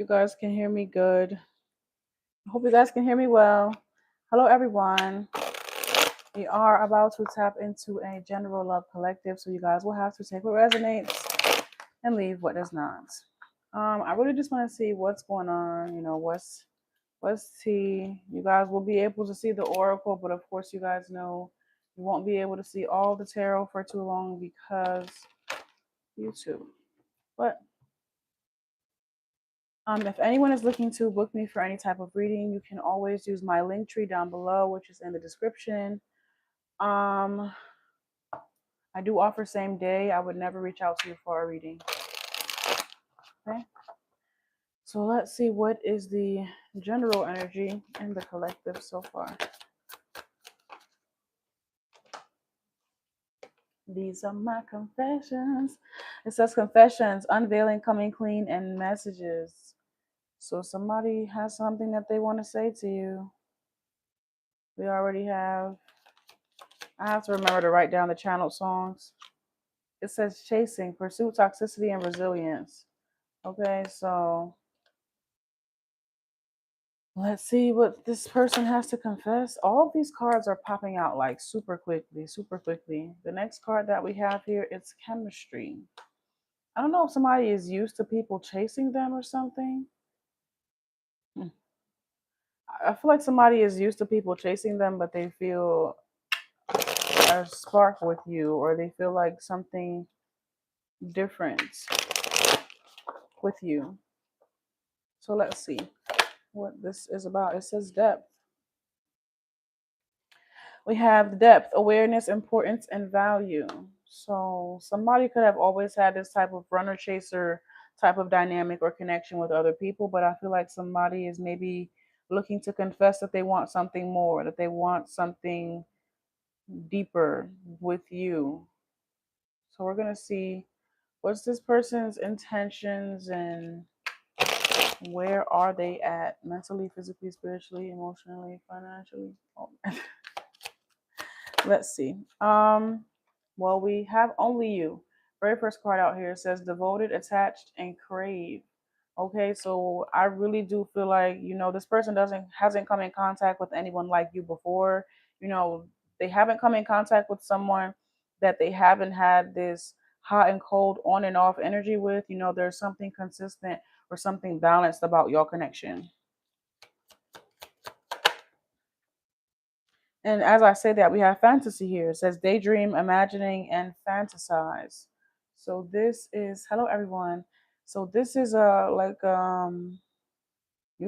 You guys can hear me good. I hope you guys can hear me well. Hello, everyone. We are about to tap into a general love collective, so you guys will have to take what resonates and leave what does not. I really just want to see what's going on. What's tea. You guys will be able to see the oracle, but of course, you guys know you won't be able to see all the tarot for too long because YouTube. But if anyone is looking to book me for any type of reading, you can always use my link tree down below, which is in the description. Um, I do offer same day. I would never reach out to you for a reading. Okay. So let's see what is the general energy in the collective so far. These are my confessions. It says confessions, unveiling, coming clean, and messages. So somebody has something that they want to say to you. We already have. I have to remember to write down the channel songs. It says chasing, pursuit, toxicity, and resilience. Okay, so let's see what this person has to confess. All of these cards are popping out like super quickly, super quickly. The next card that we have here is chemistry. I don't know if somebody is used to people chasing them or something. I feel like somebody is used to people chasing them, but they feel a spark with you, or they feel like something different with you. So let's see what this is about. It says depth. We have depth, awareness, importance, and value. So somebody could have always had this type of runner chaser type of dynamic or connection with other people, but I feel like somebody is maybe looking to confess that they want something more, that they want something deeper with you. So we're going to see what's this person's intentions and where are they at mentally, physically, spiritually, emotionally, financially. Oh. Let's see. Well, we have only you. Very first card out here says devoted, attached, and crave. Okay, so I really do feel like, this person hasn't come in contact with anyone like you before. You know, they haven't come in contact with someone that they haven't had this hot and cold on and off energy with. There's something consistent or something balanced about your connection. And as I say that, we have fantasy here. It says daydream, imagining, and fantasize. So this is hello everyone. So this is you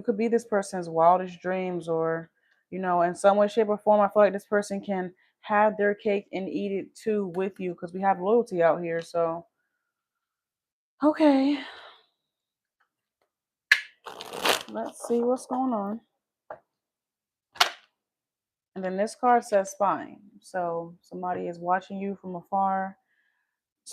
could be this person's wildest dreams, or in some way, shape, or form. I feel like this person can have their cake and eat it too with you because we have loyalty out here. So okay, let's see what's going on. And then this card says spying. So somebody is watching you from afar.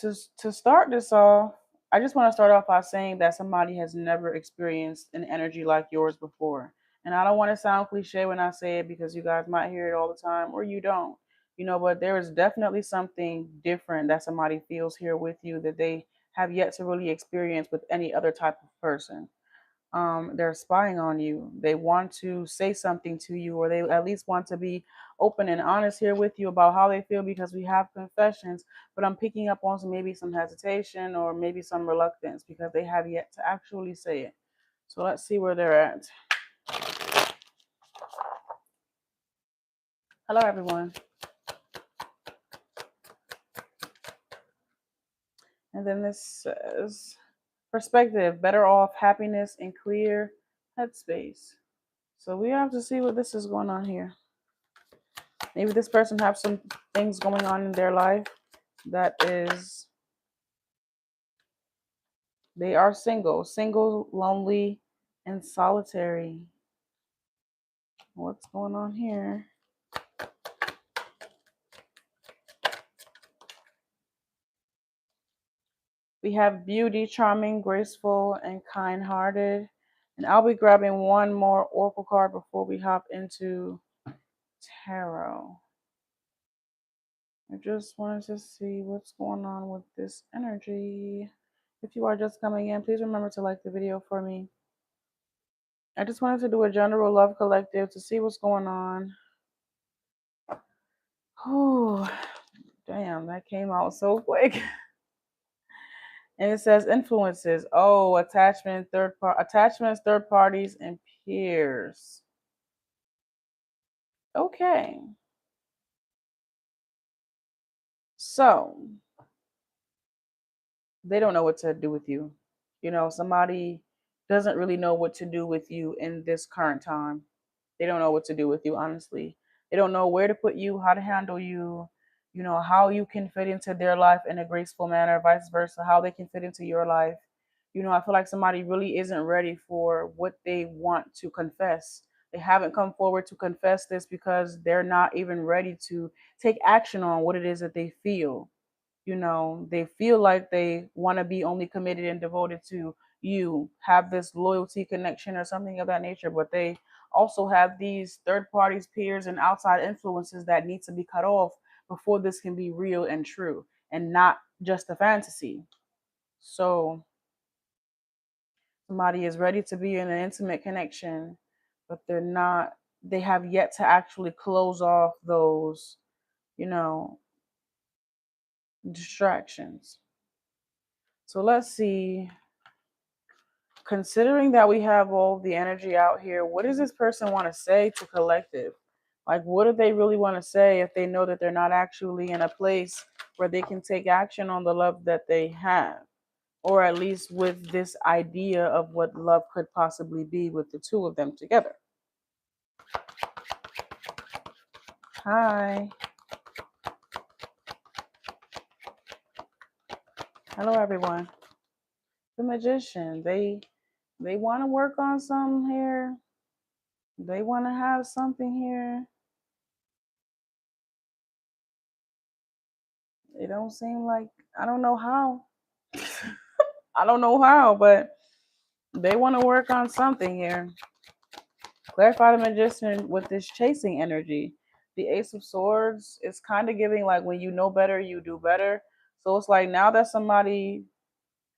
To start this off, I just want to start off by saying that somebody has never experienced an energy like yours before. And I don't want to sound cliche when I say it because you guys might hear it all the time or you don't. But there is definitely something different that somebody feels here with you that they have yet to really experience with any other type of person. They're spying on you. They want to say something to you, or they at least want to be open and honest here with you about how they feel because we have confessions. But I'm picking up on maybe some hesitation or maybe some reluctance because they have yet to actually say it. So let's see where they're at. Hello, everyone. And then this says perspective, better off, happiness, and clear headspace. So we have to see what this is going on here. Maybe this person have some things going on in their life that is, they are single, lonely, and solitary. What's going on here? We have beauty, charming, graceful, and kind-hearted. And I'll be grabbing one more oracle card before we hop into tarot. I just wanted to see what's going on with this energy. If you are just coming in, please remember to like the video for me. I just wanted to do a general love collective to see what's going on. Oh, damn, that came out so quick. And it says influences. Oh, attachments, third parties, and peers. Okay. So they don't know what to do with you. Somebody doesn't really know what to do with you in this current time. They don't know what to do with you, honestly. They don't know where to put you, how to handle you, how you can fit into their life in a graceful manner, vice versa, how they can fit into your life. I feel like somebody really isn't ready for what they want to confess. They haven't come forward to confess this because they're not even ready to take action on what it is that they feel. They feel like they want to be only committed and devoted to you, have this loyalty connection or something of that nature, but they also have these third parties, peers, and outside influences that need to be cut off before this can be real and true and not just a fantasy. So somebody is ready to be in an intimate connection, but they have yet to actually close off those, you know, distractions. So let's see. Considering that we have all the energy out here, what does this person want to say to collective? Like, what do they really want to say if they know that they're not actually in a place where they can take action on the love that they have? Or at least with this idea of what love could possibly be with the two of them together. Hi. Hello, everyone. The magician. They want to work on something here. They want to have something here. It don't seem like, I don't know how. I don't know how, but they want to work on something here. Clarify the magician with this chasing energy. The Ace of Swords is kind of giving like when you know better, you do better. So it's like now that somebody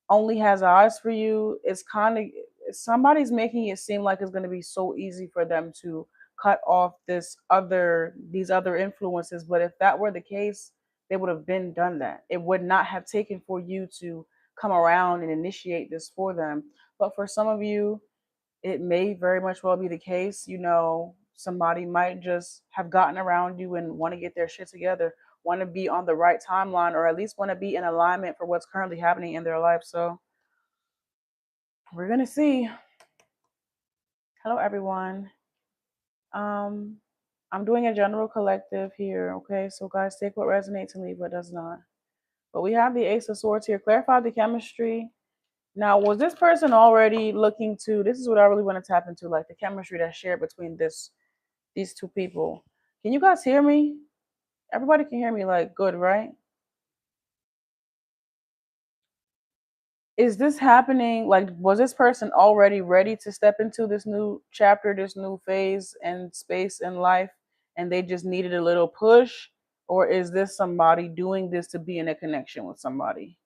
only has eyes for you, it's kind of somebody's making it seem like it's going to be so easy for them to cut off these other influences. But if that were the case, they would have been done that. It would not have taken for you to come around and initiate this for them. But for some of you, it may very much well be the case. Somebody might just have gotten around you and want to get their shit together, want to be on the right timeline, or at least want to be in alignment for what's currently happening in their life. So we're gonna see. Hello, everyone. Um, I'm doing a general collective here. Okay, so guys, take what resonates and leave what does not. But we have the Ace of Swords here. Clarify the chemistry. Now, was this person already looking to? This is what I really want to tap into, like the chemistry that's shared between these two people. Can you guys hear me? Everybody can hear me, like good, right? Is this happening? Like, was this person already ready to step into this new chapter, this new phase and space in life, and they just needed a little push? Or is this somebody doing this to be in a connection with somebody?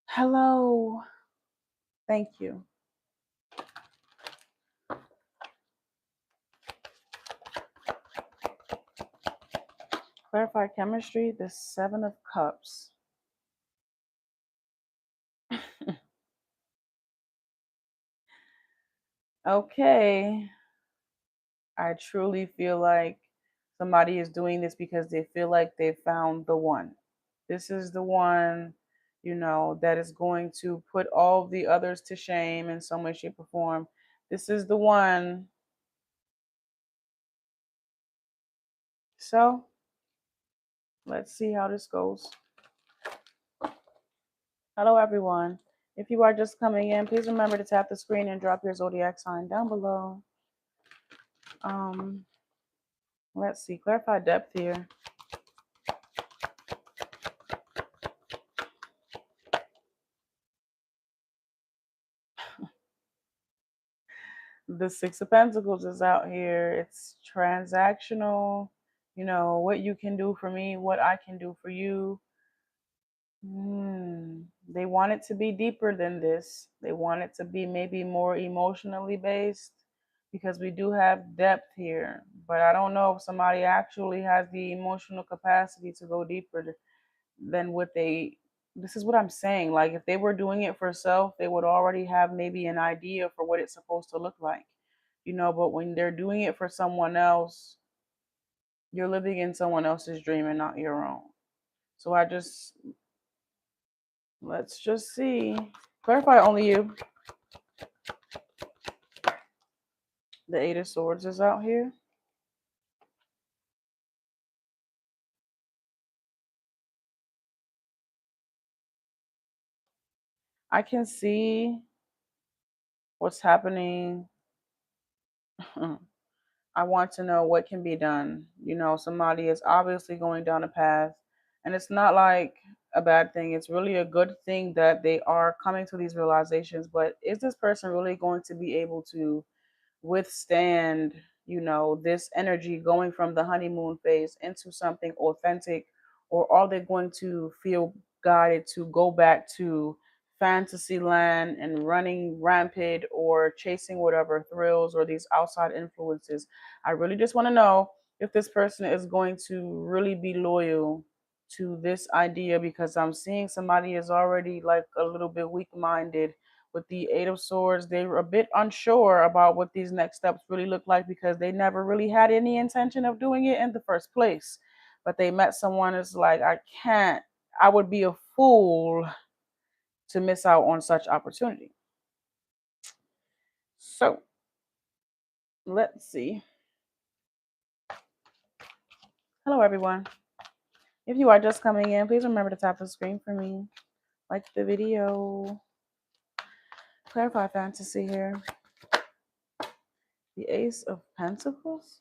Hello. Thank you. Clarify chemistry, the Seven of Cups. Okay. I truly feel like somebody is doing this because they feel like they found the one. This is the one, that is going to put all the others to shame in some way, shape, or form. This is the one. So let's see how this goes. Hello, everyone. If you are just coming in, please remember to tap the screen and drop your zodiac sign down below. Um, let's see. Clarify depth here. The Six of Pentacles is out here. It's transactional. What you can do for me, what I can do for you. They want it to be deeper than this. They want it to be maybe more emotionally based because we do have depth here. But I don't know if somebody actually has the emotional capacity to go deeper than what they. This is what I'm saying. Like, if they were doing it for self, they would already have maybe an idea for what it's supposed to look like, but when they're doing it for someone else, you're living in someone else's dream and not your own. So let's just see. Clarify only you. The Eight of Swords is out here. I can see what's happening. I want to know what can be done. Somebody is obviously going down a path, and it's not like a bad thing. It's really a good thing that they are coming to these realizations. But is this person really going to be able to withstand, this energy going from the honeymoon phase into something authentic, or are they going to feel guided to go back to fantasy land and running rampant or chasing whatever thrills or these outside influences? I really just want to know if this person is going to really be loyal to this idea, because I'm seeing somebody is already like a little bit weak minded with the Eight of Swords. They were a bit unsure about what these next steps really look like because they never really had any intention of doing it in the first place. But they met someone that's like, I would be a fool to miss out on such opportunity. So let's see. Hello, everyone. If you are just coming in, please remember to tap the screen for me. Like the video. Clarify fantasy here. The Ace of Pentacles.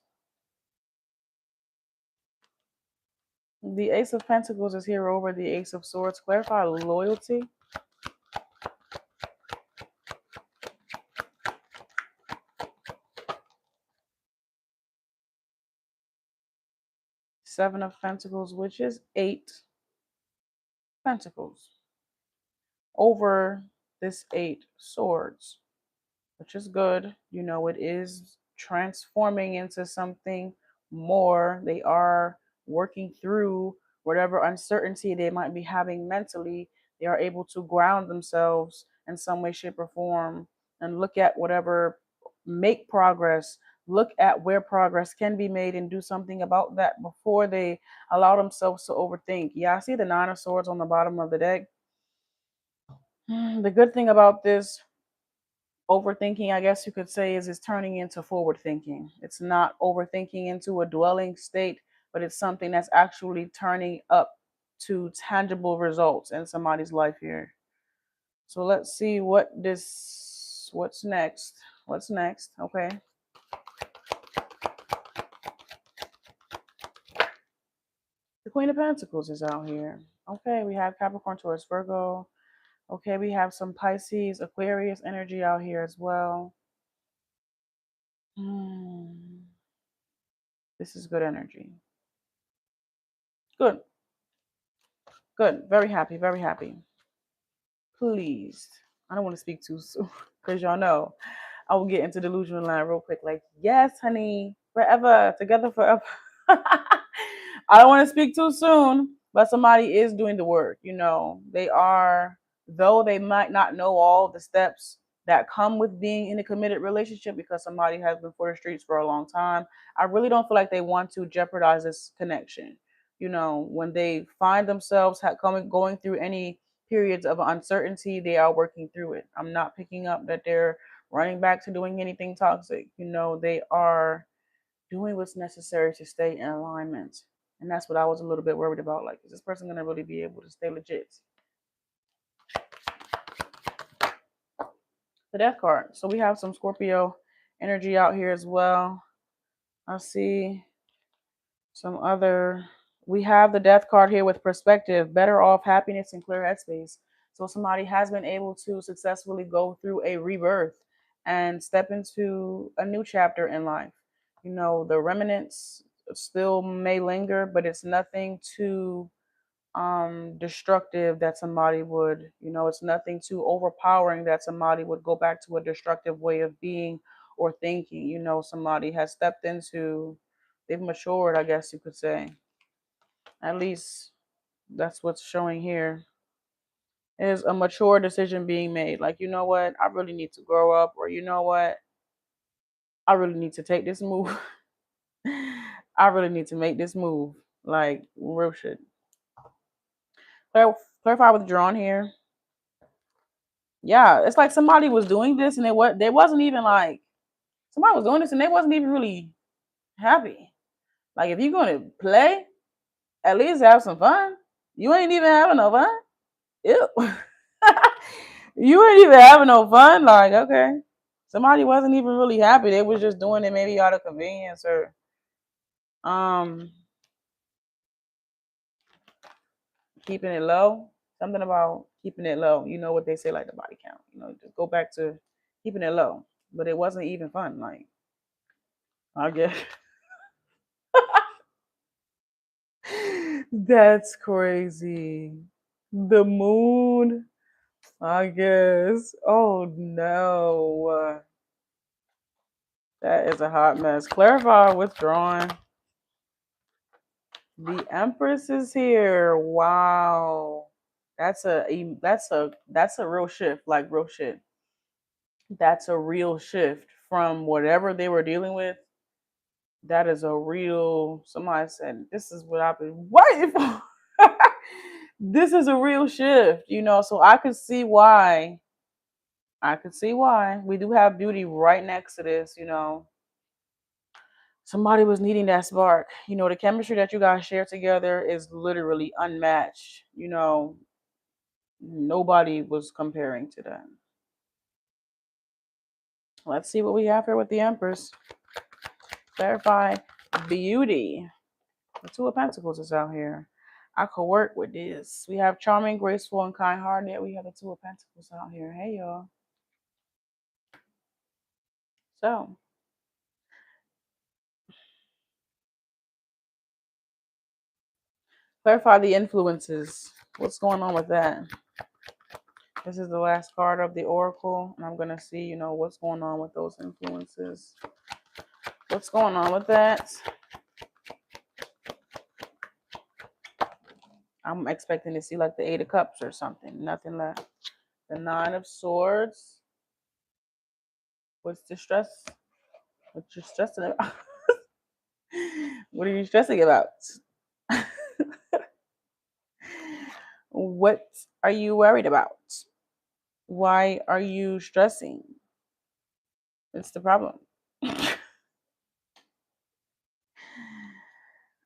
The Ace of Pentacles is here over the Ace of Swords. Clarify loyalty. Seven of Pentacles, which is 8 Pentacles over this 8 Swords, which is good. It is transforming into something more. They are working through whatever uncertainty they might be having mentally. They are able to ground themselves in some way, shape, or form and look at whatever, make progress, look at where progress can be made and do something about that before they allow themselves to overthink. Yeah, I see the Nine of Swords on the bottom of the deck. The good thing about this overthinking, I guess you could say, is it's turning into forward thinking. It's not overthinking into a dwelling state, but it's something that's actually turning up to tangible results in somebody's life here. So let's see what's next. What's next? Okay. The Queen of Pentacles is out here. Okay, we have Capricorn, Taurus, Virgo. Okay, we have some Pisces, Aquarius energy out here as well. This is good energy. Good. Good. Very happy. Very happy. Pleased. I don't want to speak too soon because y'all know I will get into delusional land real quick. Like, yes, honey, forever, together forever. I don't want to speak too soon, but somebody is doing the work. They are, though they might not know all the steps that come with being in a committed relationship because somebody has been for the streets for a long time. I really don't feel like they want to jeopardize this connection. When they find themselves going through any periods of uncertainty, they are working through it. I'm not picking up that they're running back to doing anything toxic. They are doing what's necessary to stay in alignment. And that's what I was a little bit worried about. Like, is this person going to really be able to stay legit? The Death card. So we have some Scorpio energy out here as well. I see some other. We have the Death card here with perspective, better off, happiness, and clear headspace. So somebody has been able to successfully go through a rebirth and step into a new chapter in life. The remnants still may linger, but it's nothing to destructive that somebody would, it's nothing too overpowering that somebody would go back to a destructive way of being or thinking. Somebody has stepped into, they've matured, I guess you could say. At least that's what's showing here. Is a mature decision being made. Like, you know what? I really need to grow up, or you know what? I really need to take this move. I really need to make this move. Like, real shit. Clarify what's drawn here. Yeah, it's like somebody was doing this and they wasn't even like somebody was doing this and they wasn't even really happy. Like, if you're gonna play, at least have some fun. You ain't even having no fun. Ew. You ain't even having no fun. Like, okay. Somebody wasn't even really happy. They was just doing it maybe out of convenience or um keeping it low. Something about keeping it low. You know what they say, like the body count. Just go back to keeping it low. But it wasn't even fun. Like, I guess. That's crazy. The moon, I guess. Oh no. That is a hot mess. Clarify withdrawing. The Empress is here. Wow. That's a real shift, like real shit. That's a real shift from whatever they were dealing with. That is a real, somebody said, this is what I've been waiting for. This is a real shift, so I could see why. I could see why. We do have beauty right next to this. Somebody was needing that spark. The chemistry that you guys share together is literally unmatched. Nobody was comparing to that. Let's see what we have here with the Empress. Clarify beauty. The Two of Pentacles is out here. I could work with this. We have charming, graceful, and kind-hearted. We have the Two of Pentacles out here. Hey, y'all. So, clarify the influences. What's going on with that? This is the last card of the Oracle, and I'm going to see, what's going on with those influences. What's going on with that? I'm expecting to see like the Eight of Cups or something. Nothing left. The Nine of Swords. What's the stress? What you're stressing about? What are you stressing about? What are you worried about? Why are you stressing? It's the problem.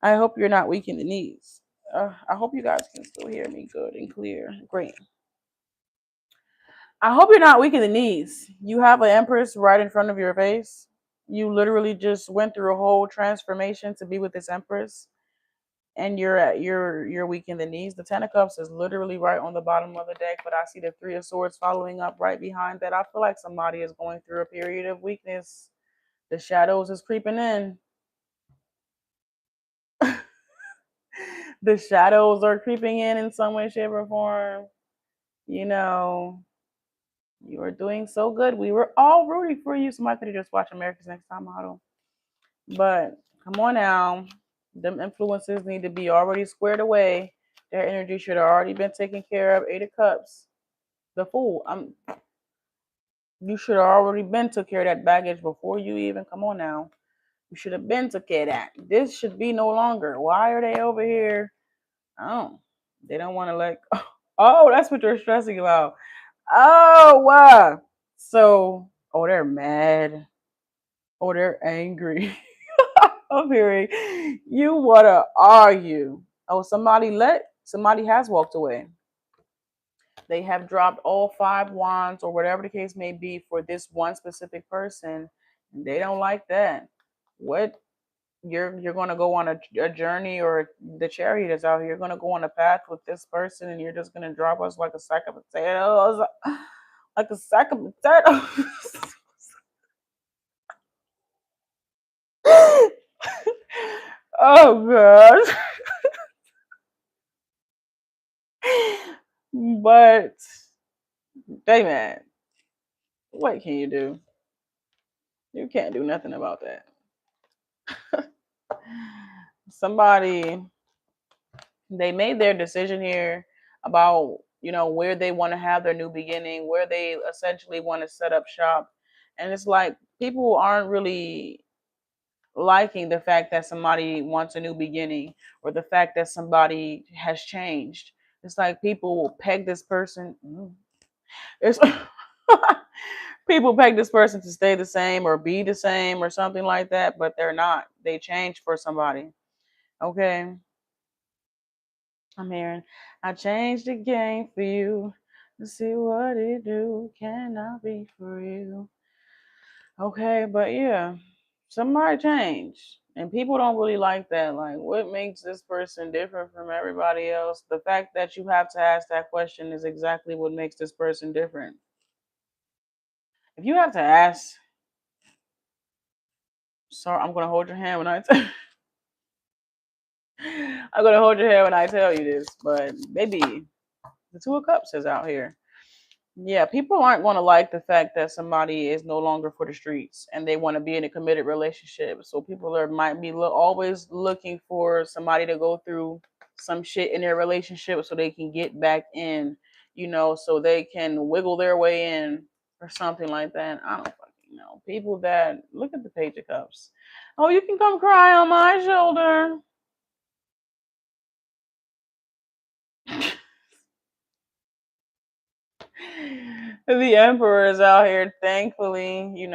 I hope you're not weak in the knees. I hope you guys can still hear me good and clear. Great. I hope you're not weak in the knees. You have an Empress right in front of your face. You literally just went through a whole transformation to be with this Empress, and you're weak in the knees. The Ten of Cups is literally right on the bottom of the deck, but I see the Three of Swords following up right behind that. I feel like somebody is going through a period of weakness. The shadows is creeping in. The shadows are creeping in some way, shape, or form. You are doing so good. We were all rooting for you. Somebody could have just watched America's Next Top Model. But come on now. Them influences need to be already squared away. Their energy should have already been taken care of. Eight of Cups. The Fool. You should have already been took care of that baggage before you even come on now. You should have been took care of that. This should be no longer. Why are they over here? Oh, they don't want to let go. Oh, that's what you're stressing about. Oh, wow. So, they're mad. Oh, they're angry. I'm hearing you want to argue. Oh, somebody has walked away. They have dropped all 5 wands or whatever the case may be for this one specific person. They don't like that. What you're going to go on a journey, or the chariot is out here. You're going to go on a path with this person, and you're just going to drop us like a sack of potatoes, like a sack of potatoes. Oh gosh. But they mad. What can you do? You can't do nothing about that. Somebody, they made their decision here about, where they want to have their new beginning, where they essentially want to set up shop. And it's like people aren't really liking the fact that somebody wants a new beginning, or the fact that somebody has changed. It's like people will peg this person. It's people peg this person to stay the same or be the same or something like that, but they're not. They change for somebody. Okay. I'm hearing, I changed the game for you. Let's see what it do. Can I be for you? Okay, but yeah, somebody changed. And people don't really like that. Like, what makes this person different from everybody else? The fact that you have to ask that question is exactly what makes this person different. If you have to ask, sorry, I'm gonna hold your hand when I'm gonna hold your hand when I tell you this, but maybe the Two of Cups is out here. Yeah, people aren't going to like the fact that somebody is no longer for the streets and they want to be in a committed relationship. So people are might be always looking for somebody to go through some shit in their relationship so they can get back in, so they can wiggle their way in or something like that. I don't fucking know. People that look at the Page of Cups. Oh, you can come cry on my shoulder. The Emperor is out here, thankfully,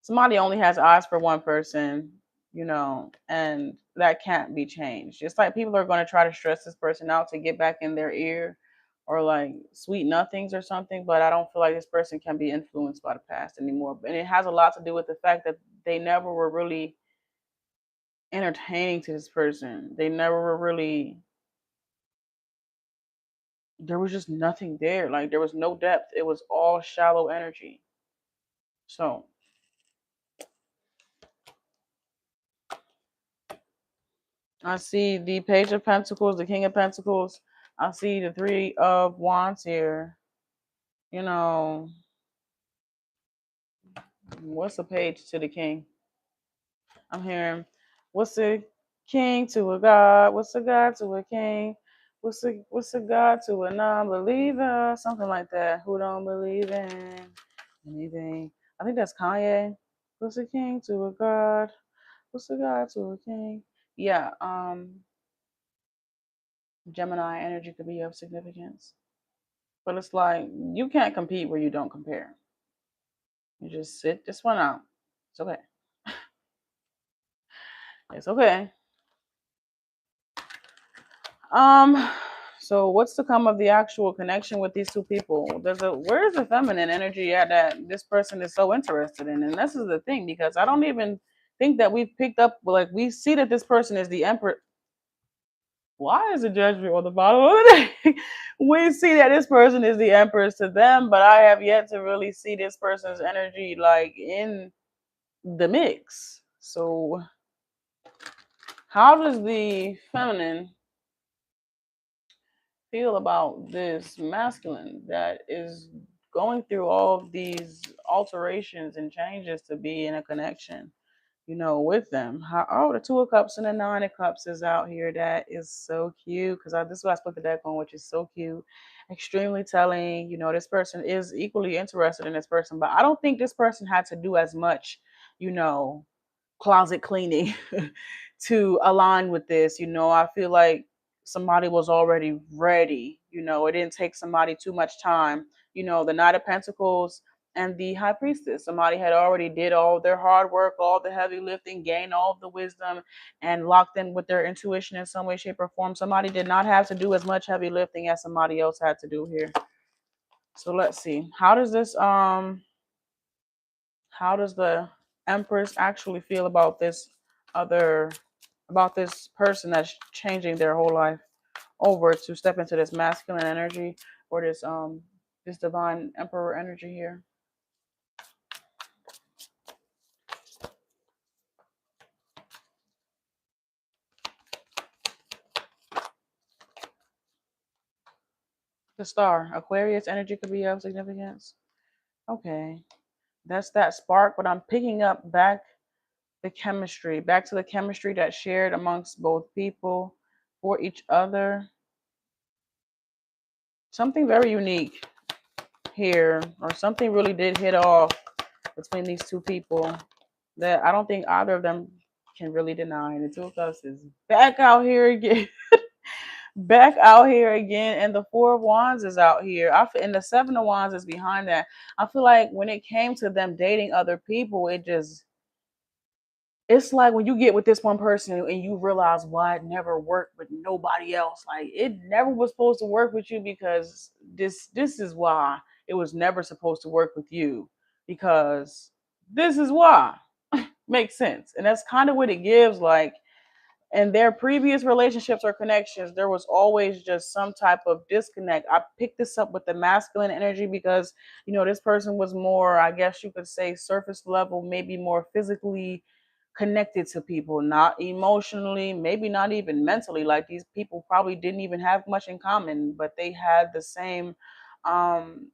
somebody only has eyes for one person, and that can't be changed. It's like people are going to try to stress this person out to get back in their ear, or like sweet nothings or something, but I don't feel like this person can be influenced by the past anymore. And it has a lot to do with the fact that they never were really entertaining to this person. They never were really, there was just nothing there. Like there was no depth. It was all shallow energy. So I see the Page of Pentacles, the King of Pentacles. I see the Three of Wands here. You know, what's a page to the king? I'm hearing, what's a king to a god? What's a god to a king? What's a god to a non-believer? Something like that. Who don't believe in anything? I think that's Kanye. What's a king to a god? What's a god to a king? Yeah. Gemini energy could be of significance. But it's like you can't compete where you don't compare. You just sit this one out. It's okay. It's okay. Um, so what's to come of the actual connection with these two people? Where's the feminine energy at that this person is so interested in? And this is the thing, because I don't even think that we've picked up, like, we see that this person is the emperor. Why is the judgment on the bottom of the deck? We see that this person is the empress to them, but I have yet to really see this person's energy like in the mix. So how does the feminine feel about this masculine that is going through all of these alterations and changes to be in a connection, with them? The Two of Cups and the Nine of Cups is out here. That is so cute, because this is what I split the deck on, which is so cute, extremely telling. This person is equally interested in this person, but I don't think this person had to do as much, you know, closet cleaning to align with this. I feel like somebody was already ready. It didn't take somebody too much time. The Knight of Pentacles and the High Priestess. Somebody had already did all their hard work, all the heavy lifting, gained all the wisdom, and locked in with their intuition in some way, shape, or form. Somebody did not have to do as much heavy lifting as somebody else had to do here. So let's see. How does the Empress actually feel about other this person that's changing their whole life over to step into this masculine energy, or this divine emperor energy here? The star, Aquarius energy could be of significance. Okay, that's that spark, but I'm picking up back to the chemistry that's shared amongst both people for each other. Something very unique here, or something really did hit off between these two people that I don't think either of them can really deny. And the two of us is back out here again. Back out here again, and the Four of Wands is out here. And the Seven of Wands is behind that. I feel like when it came to them dating other people, it's like when you get with this one person and you realize why it never worked with nobody else. Like it never was supposed to work with you because this is why it was never supposed to work with you, because this is why. Makes sense. And that's kind of what it gives. Like in their previous relationships or connections, there was always just some type of disconnect. I picked this up with the masculine energy because, this person was more, I guess you could say, surface level, maybe more physically connected to people, not emotionally, maybe not even mentally. Like these people probably didn't even have much in common, but they had the same um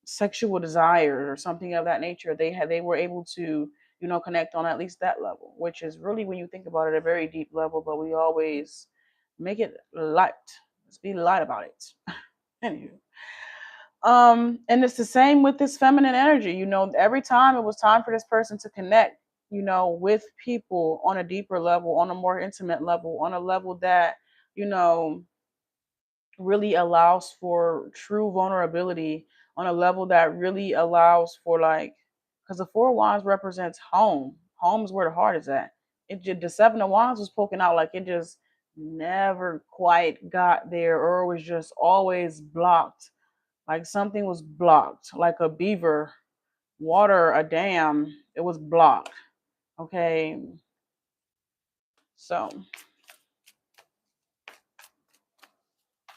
sexual desire or something of that nature. They were able to, connect on at least that level, which is really, when you think about it, a very deep level, but we always make it light. Let's be light about it. Anywho. And it's the same with this feminine energy. Every time it was time for this person to connect, with people on a deeper level, on a more intimate level, on a level that, you know, really allows for true vulnerability, on a level that really allows for, like, because the Four of Wands represents home. Home is where the heart is at. The Seven of Wands was poking out like it just never quite got there, or it was just always blocked. Like something was blocked, like a beaver, water, a dam. It was blocked. Okay, so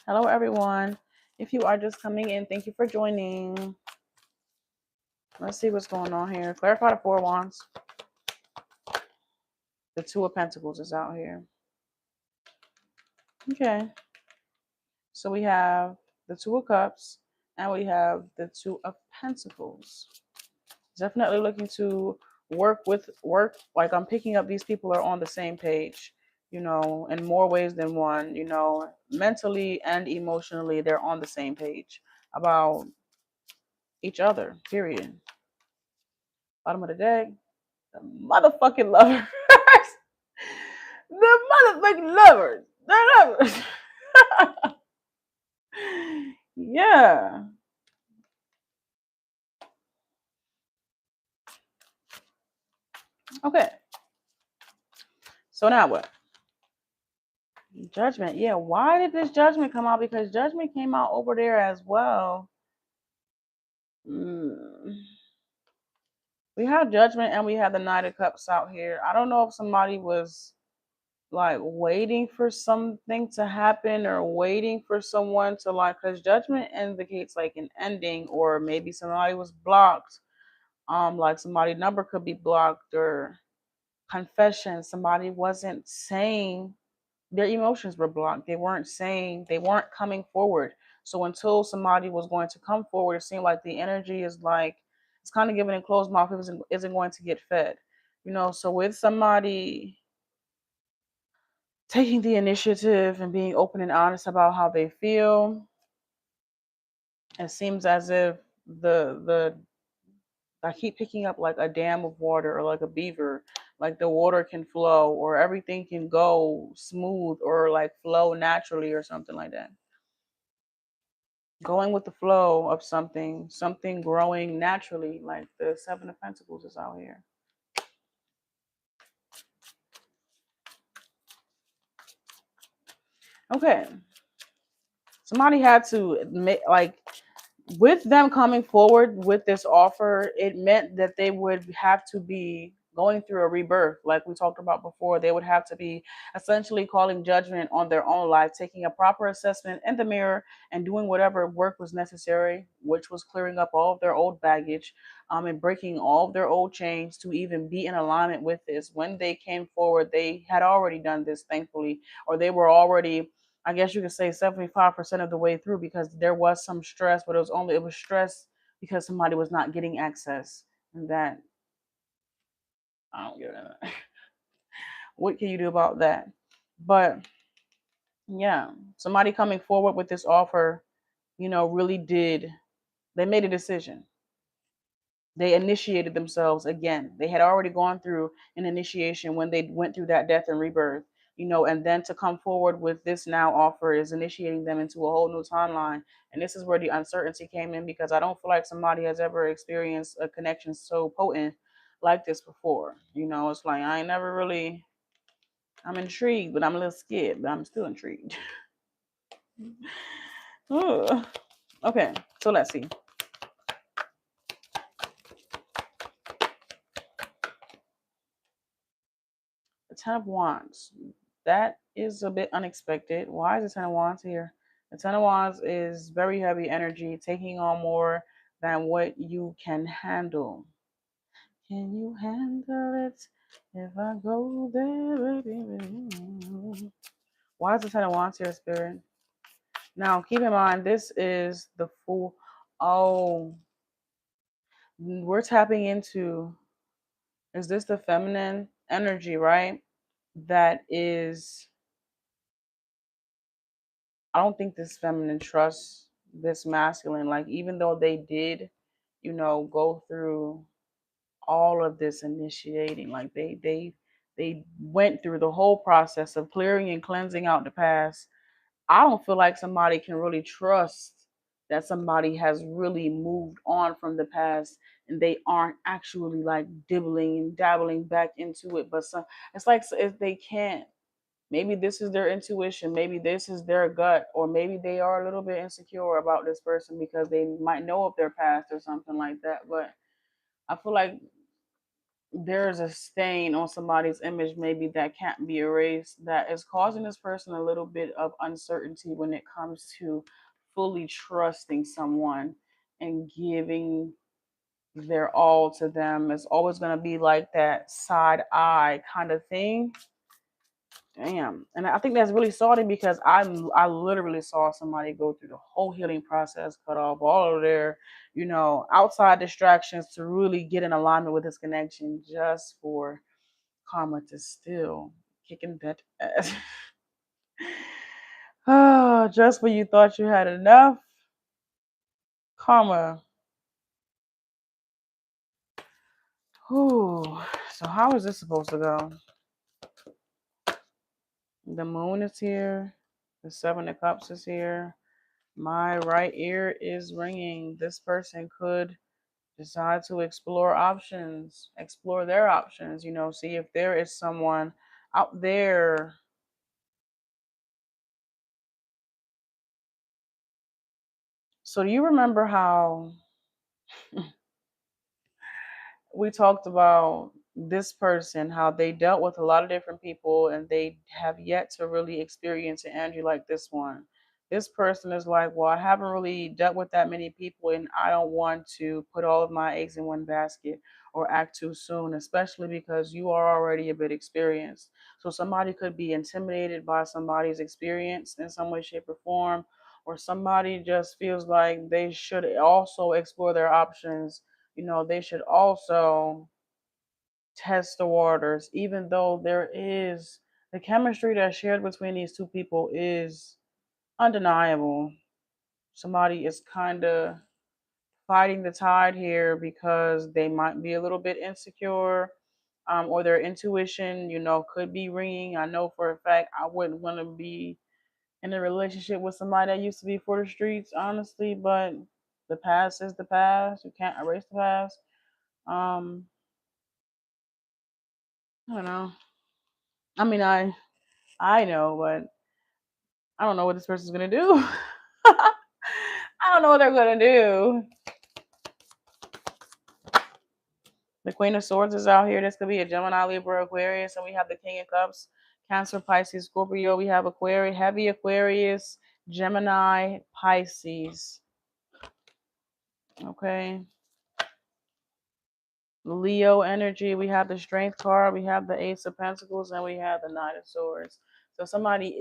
hello everyone. If you are just coming in, thank you for joining. Let's see what's going on here. Clarify the Four of Wands. The Two of Pentacles is out here. Okay. So we have the Two of Cups and we have the Two of Pentacles. Definitely looking to work. Like I'm picking up these people are on the same page, in more ways than one, mentally and emotionally, they're on the same page about each other, period. Bottom of the deck, the motherfucking lovers. The motherfucking lovers. The lovers. Yeah. Okay. So now what? Judgment. Yeah. Why did this judgment come out? Because judgment came out over there as well. We have judgment and we have the Knight of Cups out here. I don't know if somebody was like waiting for something to happen or waiting for someone to, like, because judgment indicates like an ending, or maybe somebody was blocked. Like somebody's number could be blocked, or confession. Somebody wasn't saying, their emotions were blocked. They weren't coming forward. So until somebody was going to come forward, it seemed like the energy is like, it's kind of giving a closed mouth, isn't going to get fed. So with somebody taking the initiative and being open and honest about how they feel, it seems as if the I keep picking up like a dam of water, or like a beaver, like the water can flow, or everything can go smooth, or like flow naturally, or something like that. Going with the flow of something growing naturally, like the Seven of Pentacles is out here. Okay. Somebody had to admit, like, with them coming forward with this offer, it meant that they would have to be going through a rebirth, like we talked about before. They would have to be essentially calling judgment on their own life, taking a proper assessment in the mirror, and doing whatever work was necessary, which was clearing up all of their old baggage, and breaking all of their old chains to even be in alignment with this. When they came forward, they had already done this, thankfully, or they were already I guess you could say 75% of the way through, because there was some stress, but it was stress because somebody was not getting access. And that, I don't get it. What can you do about that? But yeah, somebody coming forward with this offer, really did, they made a decision. They initiated themselves again. They had already gone through an initiation when they went through that death and rebirth, and then to come forward with this now offer is initiating them into a whole new timeline. And this is where the uncertainty came in, because I don't feel like somebody has ever experienced a connection so potent like this before. It's like I ain't never really, I'm intrigued, but I'm a little scared, but I'm still intrigued. Ugh. Okay, so let's see. The Ten of Wands. That is a bit unexpected. Why is the Ten of Wands here? The Ten of Wands is very heavy energy, taking on more than what you can handle. Can you handle it if I go there, baby? Why is the Ten of Wands here, Spirit? Now, keep in mind, this is the Fool. Oh, we're tapping into, is this the feminine energy, right? That is, I don't think this feminine trusts this masculine. Like, even though they did, go through all of this initiating, like they went through the whole process of clearing and cleansing out the past. I don't feel like somebody can really trust that somebody has really moved on from the past and they aren't actually like dibbling and dabbling back into it. But some, it's like if they can't. Maybe this is their intuition. Maybe this is their gut, or maybe they are a little bit insecure about this person because they might know of their past or something like that. But I feel like there's a stain on somebody's image, maybe that can't be erased, that is causing this person a little bit of uncertainty when it comes to fully trusting someone and giving their all to them. It's always going to be like that side eye kind of thing. Damn. And I think that's really salty, because I literally saw somebody go through the whole healing process, cut off all of their, outside distractions to really get in alignment with this connection, just for karma to still kicking that ass. Oh, just when you thought you had enough, karma. Ooh. So how is this supposed to go? The moon is here. The Seven of Cups is here. My right ear is ringing. This person could decide to explore their options, see if there is someone out there. So, do you remember how we talked about this person, how they dealt with a lot of different people and they have yet to really experience an Andrew like this one? This person is like, well, I haven't really dealt with that many people and I don't want to put all of my eggs in one basket or act too soon, especially because you are already a bit experienced. So somebody could be intimidated by somebody's experience in some way, shape, or form, or somebody just feels like they should also explore their options. They should also test the waters, even though there is the chemistry that's shared between these two people is undeniable. Somebody is kind of fighting the tide here because they might be a little bit insecure, or their intuition, could be ringing. I know for a fact I wouldn't want to be in a relationship with somebody that used to be for the streets, honestly, but the past is the past. You can't erase the past. Um, I don't know. I mean, I know, but I don't know what this person's gonna do. I don't know what they're gonna do. The Queen of Swords is out here. This could be a Gemini, Libra, Aquarius, and we have the King of Cups, Cancer, Pisces, Scorpio. We have Aquarius, heavy Aquarius, Gemini, Pisces. Okay. Leo energy. We have the Strength card. We have the Ace of Pentacles, and we have the Knight of Swords. So somebody's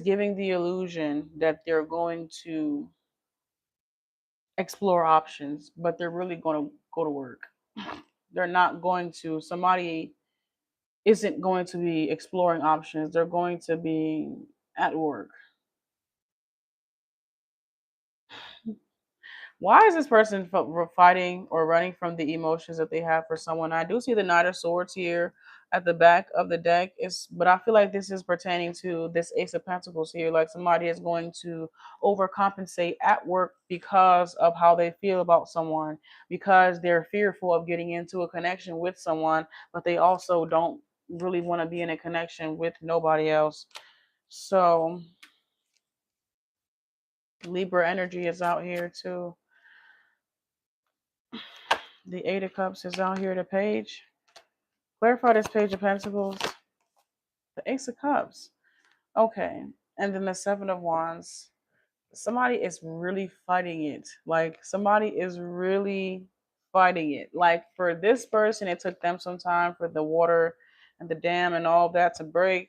giving the illusion that they're going to explore options, but they're really going to go to work. They're not going to, somebody isn't going to be exploring options. They're going to be at work. Why is this person fighting or running from the emotions that they have for someone? I do see the Knight of Swords here at the back of the deck. But I feel like this is pertaining to this Ace of Pentacles here. Like somebody is going to overcompensate at work because of how they feel about someone, because they're fearful of getting into a connection with someone, but they also don't really want to be in a connection with nobody else. So Libra energy is out here too. The Eight of Cups is out here, the page. Clarify this Page of Pentacles. The Ace of Cups. Okay. And then the Seven of Wands. Somebody is really fighting it. Like, somebody is really fighting it. Like, for this person, it took them some time for the water and the dam and all that to break.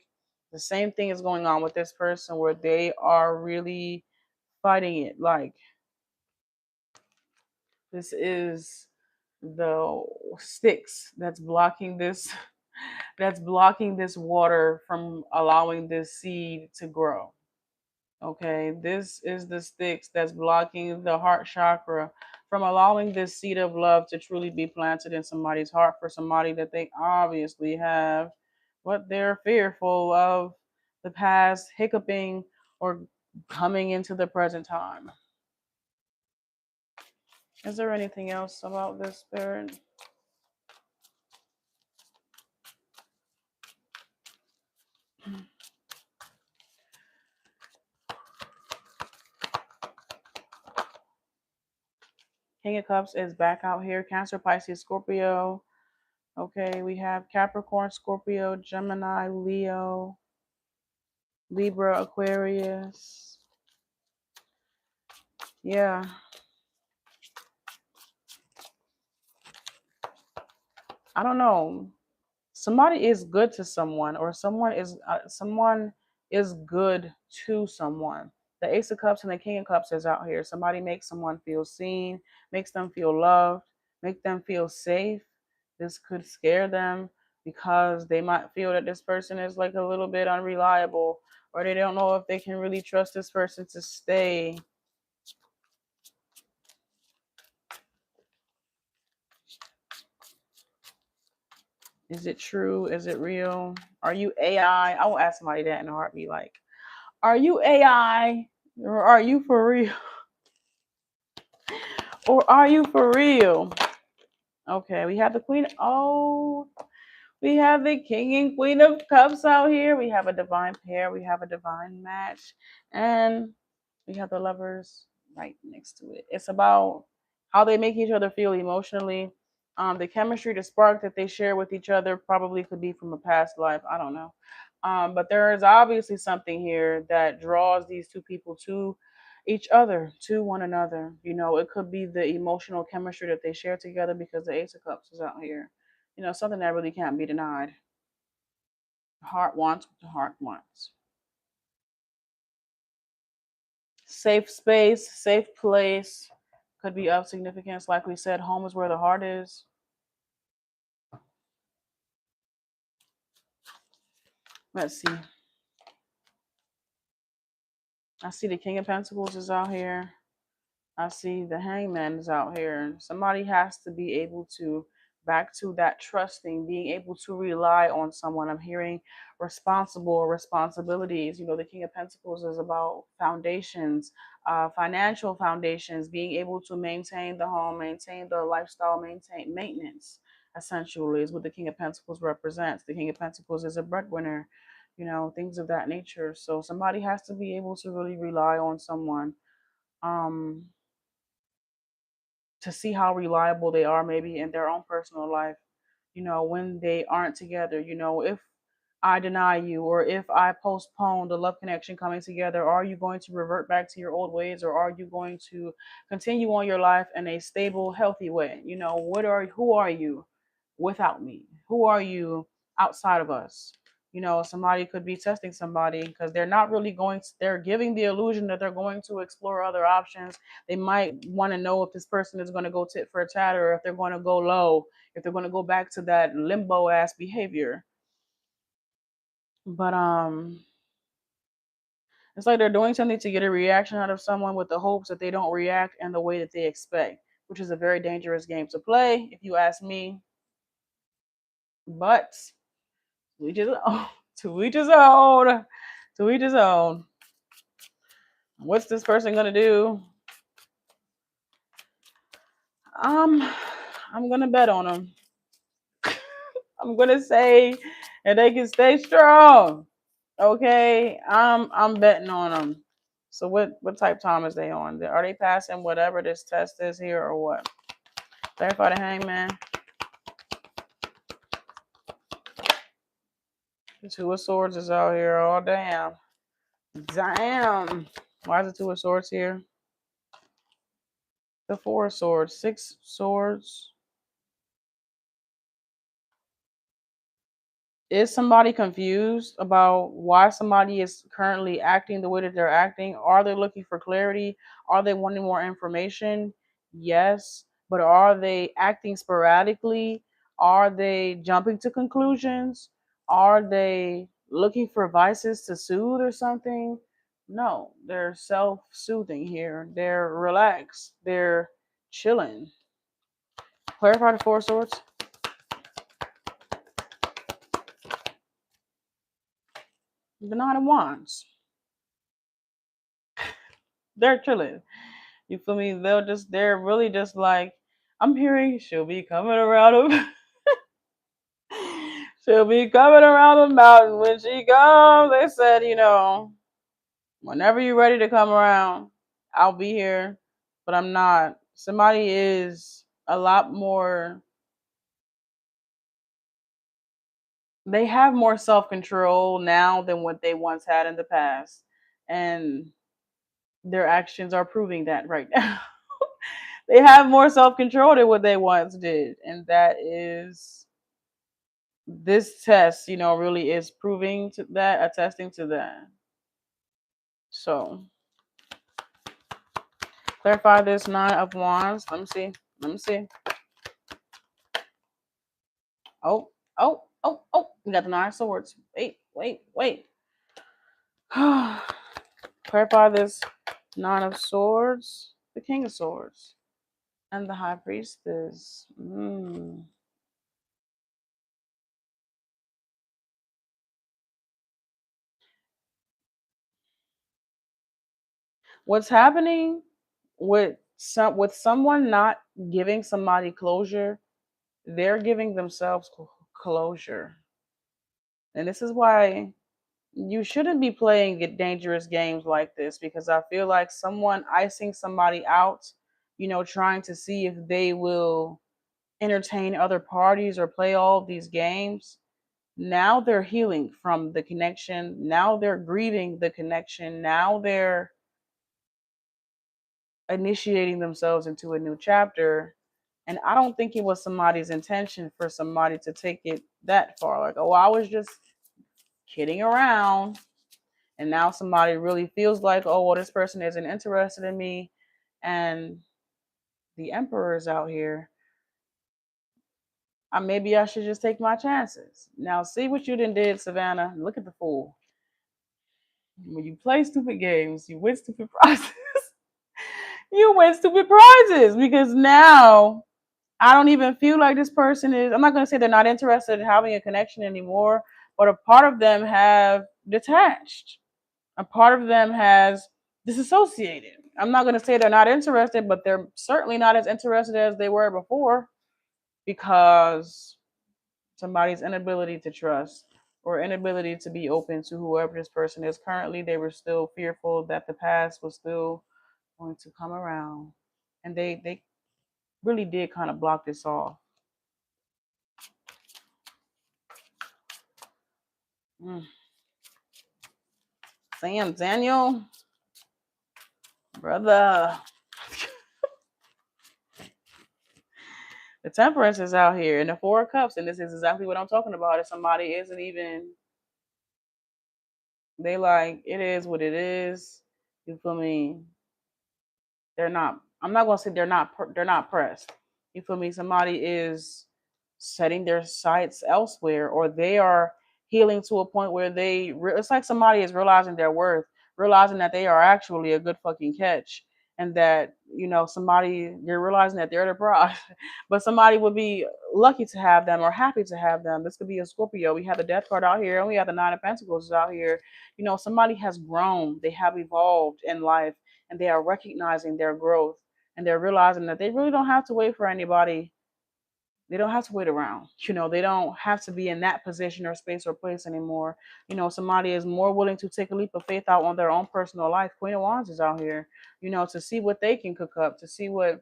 The same thing is going on with this person where they are really fighting it. Like, this is the sticks that's blocking this water from allowing this seed to grow. Okay, this is the sticks that's blocking the heart chakra from allowing this seed of love to truly be planted in somebody's heart for somebody that they obviously have, but they're fearful of the past hiccuping or coming into the present time. Is there anything else about this, Spirit? King of Cups is back out here. Cancer, Pisces, Scorpio. Okay, we have Capricorn, Scorpio, Gemini, Leo, Libra, Aquarius. Yeah. I don't know. Somebody is good to someone, or someone is good to someone. The Ace of Cups and the King of Cups is out here. Somebody makes someone feel seen, makes them feel loved, make them feel safe. This could scare them because they might feel that this person is like a little bit unreliable, or they don't know if they can really trust this person to stay. Is it true? Is it real? Are you AI? I will ask somebody that in a heartbeat. Like, are you AI? Or are you for real? Or are you for real? Okay, we have the Queen. Oh, we have the King and Queen of Cups out here. We have a divine pair. We have a divine match. And we have the Lovers right next to it. It's about how they make each other feel emotionally. The chemistry, the spark that they share with each other probably could be from a past life. I don't know. But there is obviously something here that draws these two people to each other, to one another. You know, it could be the emotional chemistry that they share together because the Ace of Cups is out here. You know, something that really can't be denied. The heart wants what the heart wants. Safe space, safe place could be of significance. Like we said, home is where the heart is. Let's see. I see the King of Pentacles is out here. I see the Hangman is out here. Somebody has to be able to back to that trusting, being able to rely on someone. I'm hearing responsible responsibilities. You know, the King of Pentacles is about foundations, financial foundations, being able to maintain the home, maintain the lifestyle, maintain maintenance. Essentially, is what the King of Pentacles represents. The King of Pentacles is a breadwinner. You know, things of that nature. So somebody has to be able to really rely on someone. Um, to see how reliable they are maybe in their own personal life, you know, when they aren't together. You know, if I deny you, or if I postpone the love connection coming together, are you going to revert back to your old ways, or are you going to continue on your life in a stable, healthy way? You know, who are you without me? Who are you outside of us. Somebody could be testing somebody because they're not really they're giving the illusion that they're going to explore other options. They might want to know if this person is going to go tit for tat, or if they're going to go low, if they're going to go back to that limbo ass behavior. But it's like they're doing something to get a reaction out of someone with the hopes that they don't react in the way that they expect, which is a very dangerous game to play, if you ask me. But we just to each his own. To each his own. What's this person gonna do? I'm gonna bet on them. I'm gonna say that they can stay strong. Okay, I'm betting on them. So what type time is they on? Are they passing whatever this test is here, or what? Clarify the hangman. The two of swords is out here. Oh damn. Damn. Why is the two of swords here? The four of swords. Six swords. Is somebody confused about why somebody is currently acting the way that they're acting? Are they looking for clarity? Are they wanting more information? Yes. But are they acting sporadically? Are they jumping to conclusions? Are they looking for vices to soothe or something? No, they're self soothing here. They're relaxed. They're chilling. Clarify the four swords. The Nine of Wands. They're chilling. You feel me? They're really just like, I'm hearing she'll be coming around them. She'll be coming around the mountain when she comes. They said, whenever you're ready to come around, I'll be here. But I'm not. Somebody is a lot more, they have more self control now than what they once had in the past. And their actions are proving that right now. They have more self control than what they once did. And that is, this test, really is proving to that, attesting to that. So, clarify this Nine of Wands. Let me see. Let me see. Oh, oh, oh, oh. We got the Nine of Swords. Wait. Clarify this Nine of Swords, the King of Swords, and the High Priestess. What's happening with someone not giving somebody closure, they're giving themselves closure. And this is why you shouldn't be playing dangerous games like this, because I feel like someone icing somebody out, trying to see if they will entertain other parties or play all these games. Now they're healing from the connection. Now they're grieving the connection. Now they're initiating themselves into a new chapter. And I don't think it was somebody's intention for somebody to take it that far. Like, oh, I was just kidding around. And now somebody really feels like, oh, well, this person isn't interested in me. And the emperor is out here. Maybe I should just take my chances. Now, see what you done did, Savannah. Look at the fool. When you play stupid games, you win stupid prizes. You win stupid prizes because now I don't even feel like this person is, I'm not going to say they're not interested in having a connection anymore, but a part of them have detached. A part of them has disassociated. I'm not going to say they're not interested, but they're certainly not as interested as they were before, because somebody's inability to trust or inability to be open to whoever this person is. Currently, they were still fearful that the past was still going to come around. And they really did kind of block this off. Sam Daniel, brother. The Temperance is out here, and the Four of Cups, and this is exactly what I'm talking about. If somebody isn't even, they like it is what it is. You feel me? They're not. I'm not gonna say they're not. They're not pressed. You feel me? Somebody is setting their sights elsewhere, or they are healing to a point where it's like somebody is realizing their worth, realizing that they are actually a good fucking catch, and that somebody they're realizing that they're the prize. But somebody would be lucky to have them or happy to have them. This could be a Scorpio. We have the Death card out here, and we have the Nine of Pentacles out here. Somebody has grown. They have evolved in life, and they are recognizing their growth, and they're realizing that they really don't have to wait for anybody. They don't have to wait around. They don't have to be in that position or space or place anymore. Somebody is more willing to take a leap of faith out on their own personal life. Queen of Wands is out here, to see what they can cook up, to see what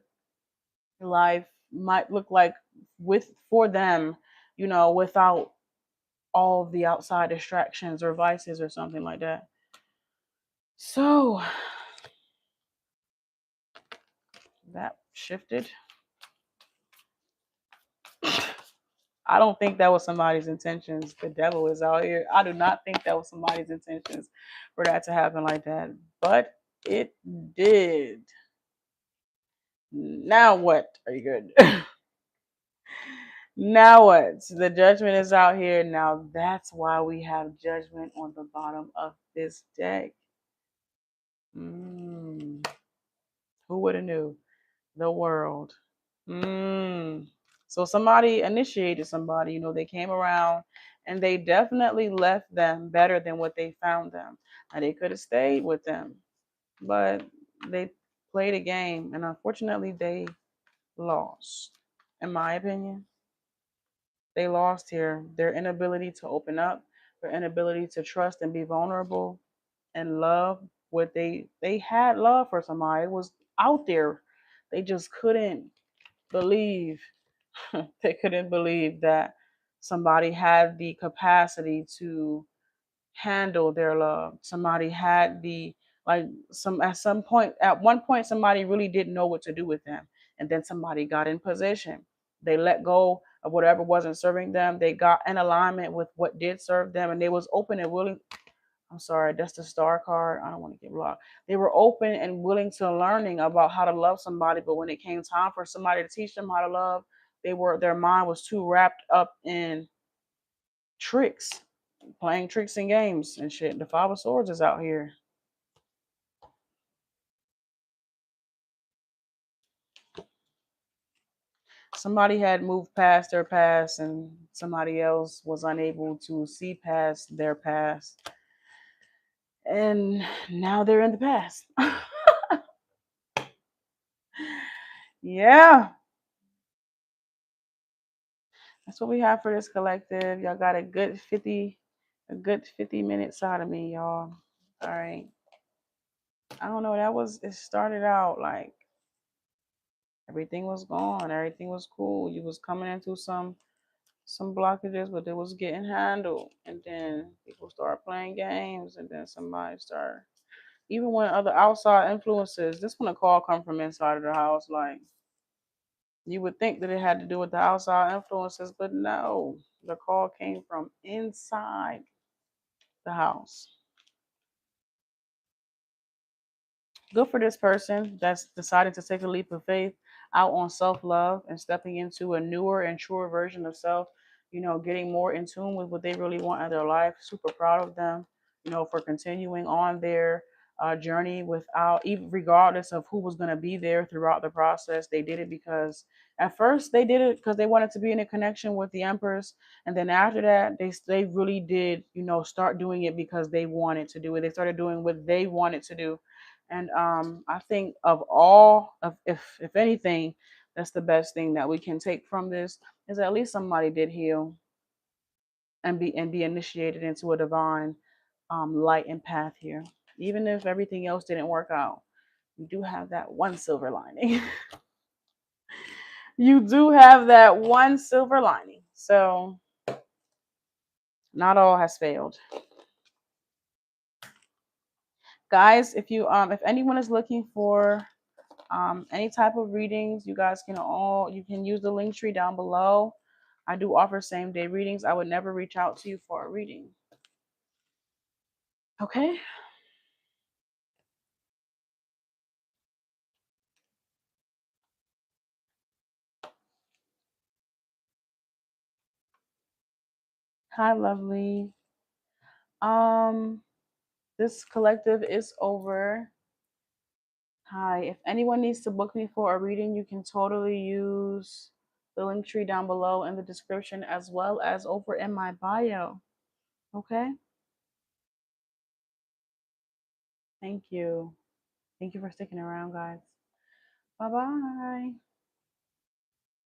life might look like for them, without all of the outside distractions or vices or something like that. So that shifted. I don't think that was somebody's intentions. The devil is out here. I do not think that was somebody's intentions for that to happen like that. But it did. Now what? Are you good? Now what? The Judgment is out here. Now that's why we have Judgment on the bottom of this deck. Who would have knew? The World. So somebody initiated somebody, they came around and they definitely left them better than what they found them. And they could have stayed with them, but they played a game, and unfortunately they lost. In my opinion, they lost here. Their inability to open up, their inability to trust and be vulnerable and love what they had love for somebody. It was out there. They just couldn't believe they couldn't believe that somebody had the capacity to handle their love. Somebody had the at one point somebody really didn't know what to do with them, and then somebody got in position. They let go of whatever wasn't serving them. They got in alignment with what did serve them, and they was open and willing. I'm sorry, that's the Star card. I don't want to get blocked. They were open and willing to learning about how to love somebody, but when it came time for somebody to teach them how to love, their mind was too wrapped up in tricks, playing tricks and games and shit. The Five of Swords is out here. Somebody had moved past their past, and somebody else was unable to see past their past, and now they're in the past. Yeah, that's what we have for this collective. Y'all got a good 50 minute side of me, y'all. All right. I don't know. It started out like everything was gone. Everything was cool. You was coming into some blockages, but it was getting handled. And then people start playing games, and then somebody start, even when other outside influences, this when a call come from inside of the house, like you would think that it had to do with the outside influences, but no, the call came from inside the house. Good for this person that's decided to take a leap of faith out on self-love and stepping into a newer and truer version of self, getting more in tune with what they really want in their life. Super proud of them, for continuing on their journey without, even regardless of who was going to be there throughout the process. They did it because at first they did it because they wanted to be in a connection with the Empress, and then after that they really did, start doing it because they wanted to do it. They started doing what they wanted to do. And I think if anything, that's the best thing that we can take from this, is at least somebody did heal and be initiated into a divine light and path here. Even if everything else didn't work out, you do have that one silver lining. You do have that one silver lining. So not all has failed. Guys, if anyone is looking for Any type of readings, you can use the link tree down below. I do offer same day readings. I would never reach out to you for a reading. Okay. Hi, lovely. Um, this collective is over. Hi. If anyone needs to book me for a reading, you can totally use the link tree down below in the description as well as over in my bio. Okay? Thank you. Thank you for sticking around, guys. Bye bye.